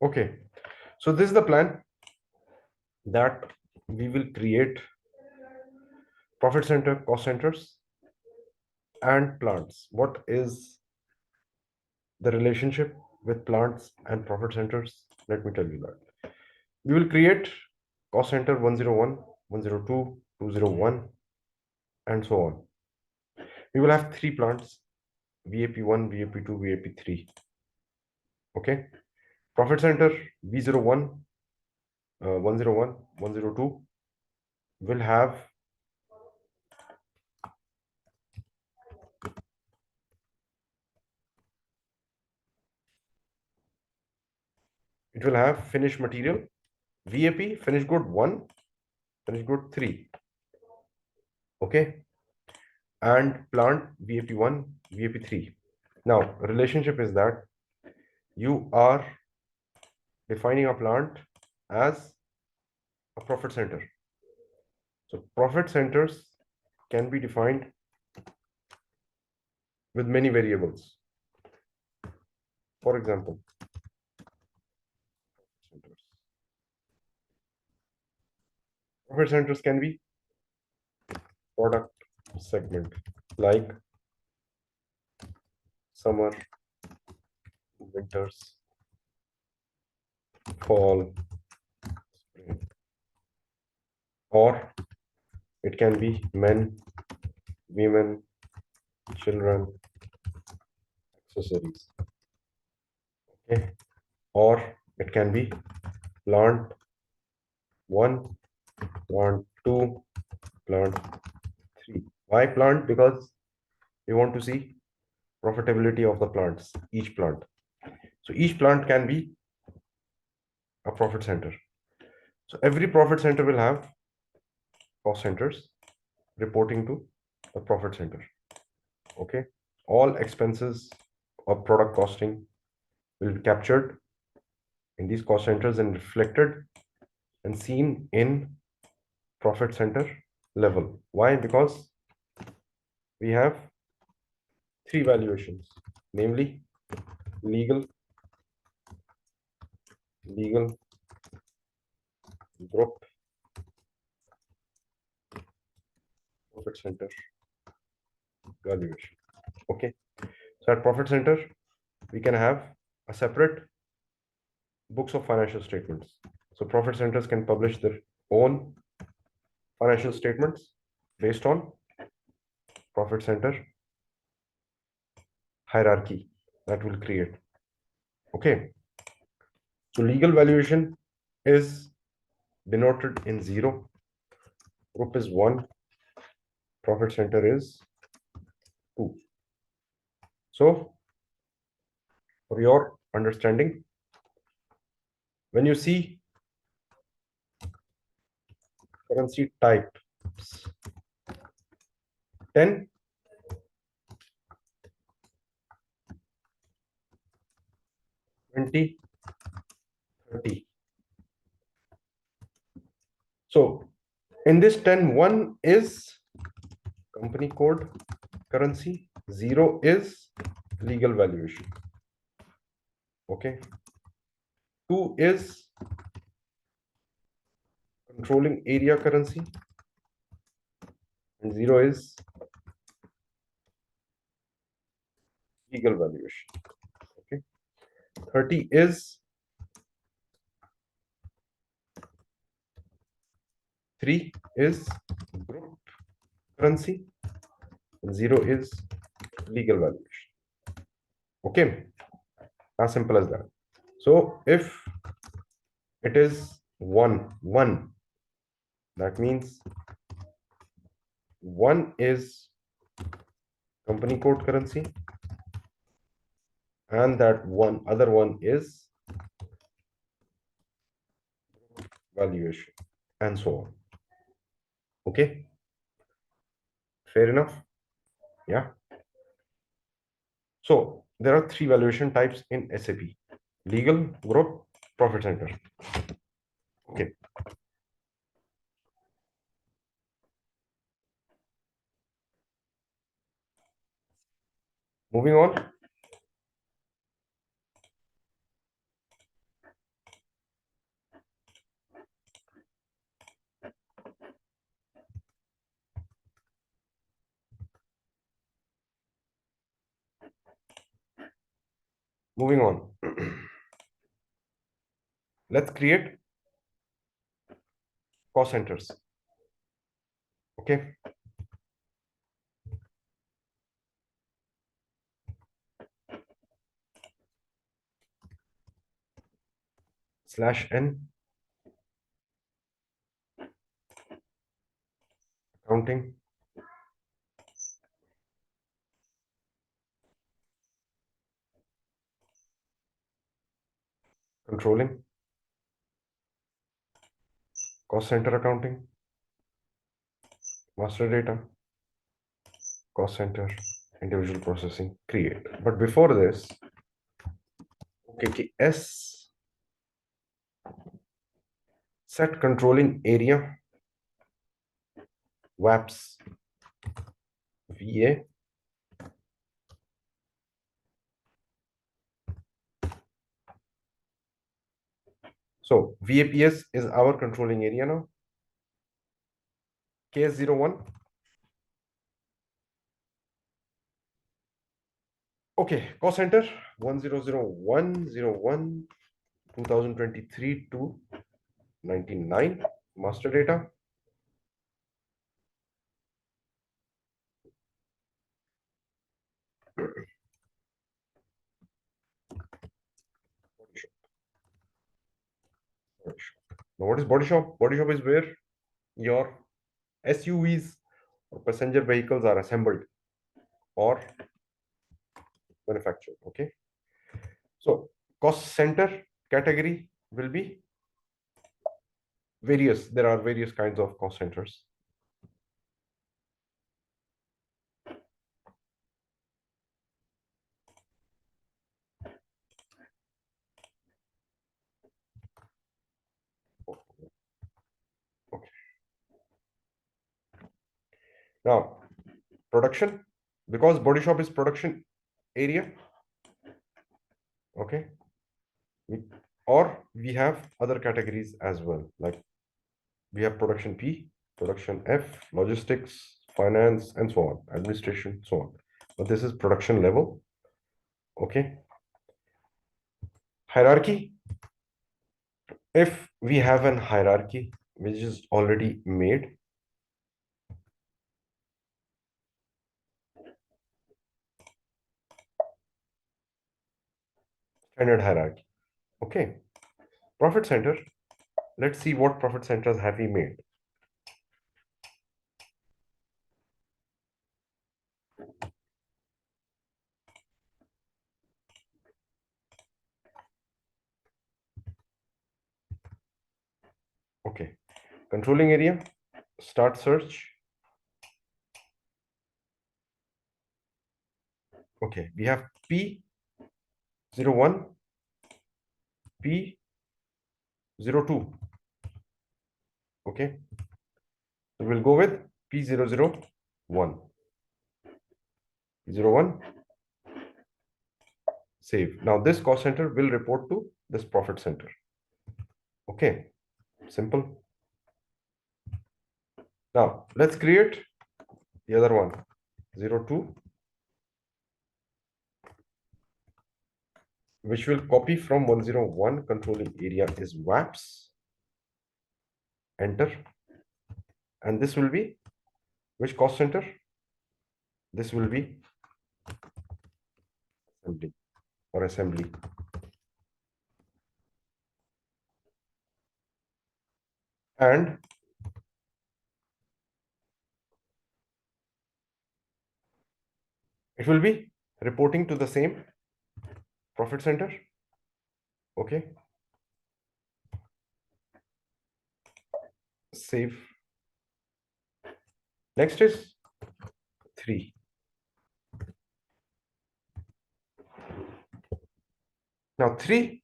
Okay, so this is the plan that we will create profit center, cost centers, and plants. What is the relationship with plants and profit centers? Let me tell you that. We will create cost center 101, 102, 201, and so on. We will have three plants: VAP1, VAP2, VAP3. Okay. Profit center V01, 101, 102 will have finished material VAP, finished good 1, finished good 3. Okay. And plant VAP1, VAP3. Now, relationship is that you are defining a plant as a profit center. So profit centers can be defined with many variables. For example, profit centers can be product segment like summer, winters, fall, spring, or it can be men, women, children, accessories. Okay. Or it can be plant 1, plant 2, plant 3. Why plant? Because we want to see profitability of the plants, each plant. So each plant can be a profit center. So every profit center will have cost centers reporting to the profit center. Okay. All expenses of product costing will be captured in these cost centers and reflected and seen in profit center level. Why? Because we have three valuations, namely legal, group, profit center valuation. Okay. So at profit center, we can have a separate books of financial statements. So profit centers can publish their own financial statements based on profit center hierarchy that will create. Okay. So legal valuation is denoted in 0. Group is 1. Profit center is 2. So for your understanding, when you see currency types 10, 20, 30. So in this 10, 1 is company code currency, 0 is legal valuation. Okay. 2 is controlling area currency, and 0 is legal valuation. Okay. 30 is 3 is group currency, and 0 is legal valuation. Okay. As simple as that. So if it is 1, that means 1 is company code currency, and that other one is valuation, and so on. Okay. Fair enough. Yeah. So there are three valuation types in SAP: legal, group, profit center. Okay. Moving on. Moving on. Let's create cost centers. Okay. /n accounting controlling cost center accounting master data cost center individual processing create. But before this, okay, s set controlling area WAPS VA. So VAPS is our controlling area now. KS01. Okay, cost center 1000101 2023 to 99 master data. Body shop. Now, what is body shop? Body shop is where your SUVs or passenger vehicles are assembled or manufactured. Okay. So cost center category will be various. There are various kinds of cost centers. Okay. Now, production, because body shop is production area. Okay. Or we have other categories as well, like we have production P, production F, logistics, finance, and so on, administration, so on. But this is production level. Okay. Hierarchy. If we have an hierarchy which is already made, standard hierarchy. Okay. Profit center. Let's see what profit centers have we made. Okay. Controlling area, start search. Okay. We have P01, P02. Okay. So we'll go with P001. P01. Save. Now this cost center will report to this profit center. Okay. Simple. Now let's create the other one. 02, which will copy from 101. Controlling area is WAPS. Enter. And this will be which cost center? This will be assembly or assembly. And it will be reporting to the same profit center. Okay. Save. Next is 3. Now 3.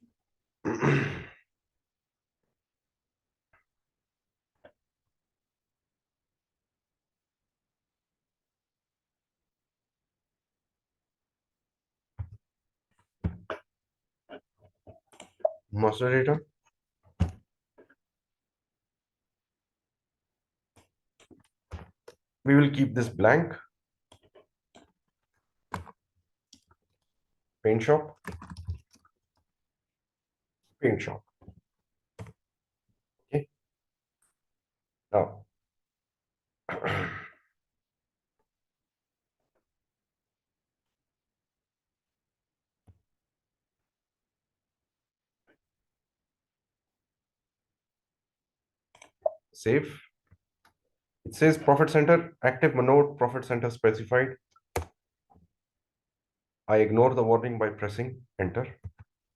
Master data. We will keep this blank. Paint shop. paint shop. Okay. Now, save. It says profit center, active node, profit center specified. I ignore the warning by pressing enter.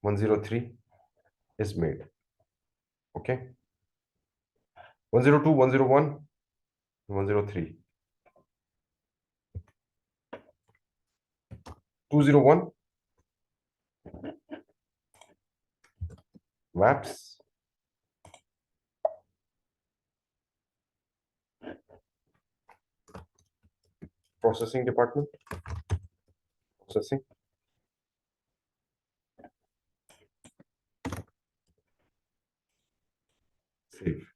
103 is made. Okay. 102, 101, 103. 201 maps. Processing department. Processing. Save.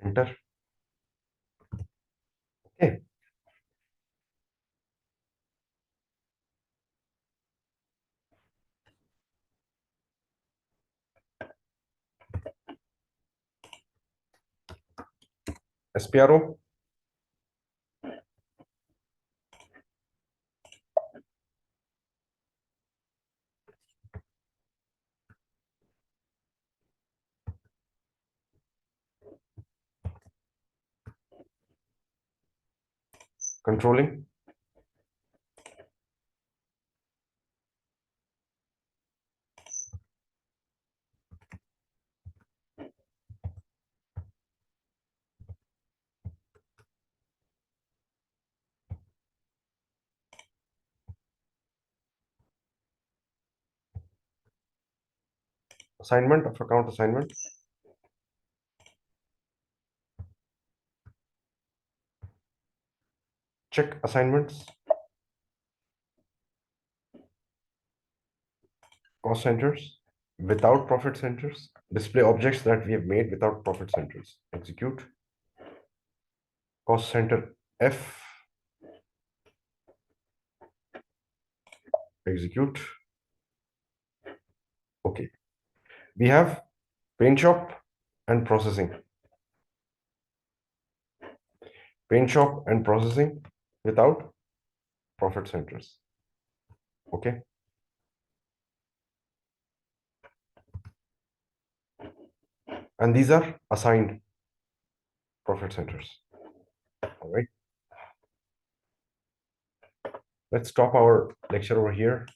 Enter. Okay. SPRO. Controlling. Assignment of account assignment. Check assignments. Cost centers without profit centers. Display objects that we have made without profit centers. Execute. Cost center F. Execute. Okay. We have paint shop and processing. Paint shop and processing without profit centers. Okay. And these are assigned profit centers. All right. Let's stop our lecture over here.